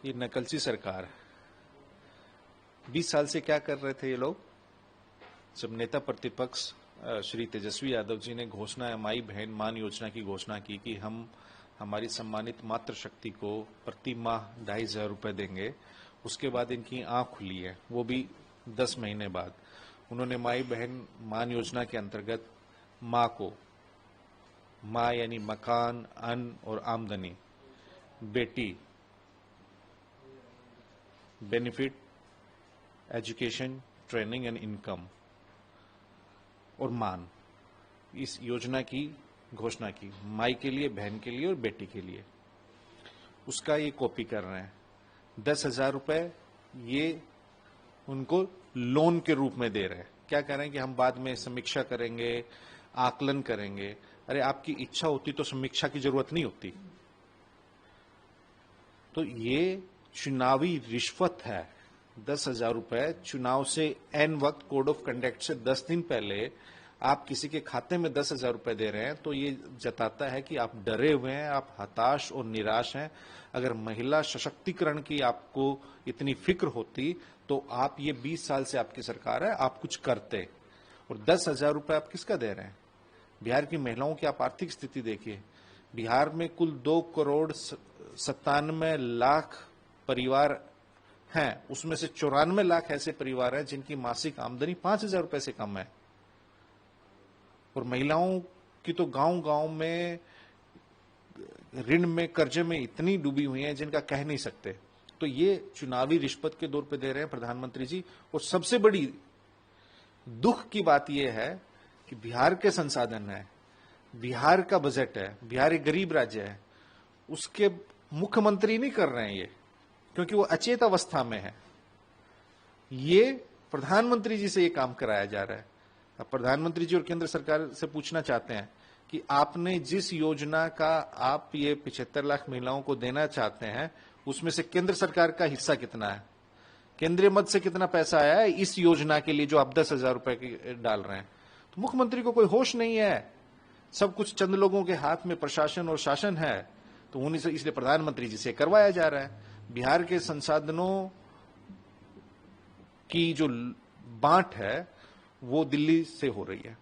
ये नकलची सरकार 20 साल से क्या कर रहे थे ये लोग। जब नेता प्रतिपक्ष श्री तेजस्वी यादव जी ने घोषणा माई बहन मान योजना की घोषणा की कि हम हमारी सम्मानित मातृशक्ति को प्रति माह 2,500 रुपए देंगे, उसके बाद इनकी आंख खुली है, वो भी 10 महीने बाद। उन्होंने माई बहन मान योजना के अंतर्गत माँ को, माँ यानी मकान, अन्न और आमदनी, बेटी benefit, education, training and income और मान, इस योजना की घोषणा की माई के लिए, बहन के लिए और बेटी के लिए। उसका ये कॉपी कर रहे हैं। 10,000 रुपए ये उनको लोन के रूप में दे रहे हैं। क्या कह रहे हैं कि हम बाद में समीक्षा करेंगे, आकलन करेंगे। अरे आपकी इच्छा होती तो समीक्षा की जरूरत नहीं होती। तो ये चुनावी रिश्वत है। 10,000 रुपए चुनाव से एन वक्त कोड ऑफ कंडक्ट से 10 दिन पहले आप किसी के खाते में 10,000 रुपए दे रहे हैं, तो ये जताता है कि आप डरे हुए हैं, आप हताश और निराश हैं। अगर महिला सशक्तिकरण की आपको इतनी फिक्र होती तो आप, ये 20 साल से आपकी सरकार है, आप कुछ करते। और 10,000 रुपए आप किसका दे रहे हैं? बिहार की महिलाओं की आप आर्थिक स्थिति देखिए। बिहार में कुल 2,97,00,000 परिवार हैं, उसमें से 94 लाख ऐसे परिवार हैं जिनकी मासिक आमदनी 5,000 रुपए से कम है। और महिलाओं की तो गांव गांव में ऋण में, कर्जे में इतनी डूबी हुई हैं जिनका कह नहीं सकते। तो ये चुनावी रिश्वत के दौर पे दे रहे हैं प्रधानमंत्री जी। और सबसे बड़ी दुख की बात यह है कि बिहार के संसाधन है, बिहार का बजट है, बिहार एक गरीब राज्य है, उसके मुख्यमंत्री नहीं कर रहे हैं ये, क्योंकि वो अचेत अवस्था में है। ये प्रधानमंत्री जी से ये काम कराया जा रहा है। अब प्रधानमंत्री जी और केंद्र सरकार से पूछना चाहते हैं कि आपने जिस योजना का आप ये 75 लाख महिलाओं को देना चाहते हैं, उसमें से केंद्र सरकार का हिस्सा कितना है? केंद्रीय मद से कितना पैसा आया है इस योजना के लिए जो आप 10,000 रुपए की डाल रहे हैं? तो मुख्यमंत्री को कोई होश नहीं है। सब कुछ चंद लोगों के हाथ में प्रशासन और शासन है, तो उन्हीं से, इसलिए प्रधानमंत्री जी से करवाया जा रहा है। बिहार के संसाधनों की जो बांट है वो दिल्ली से हो रही है।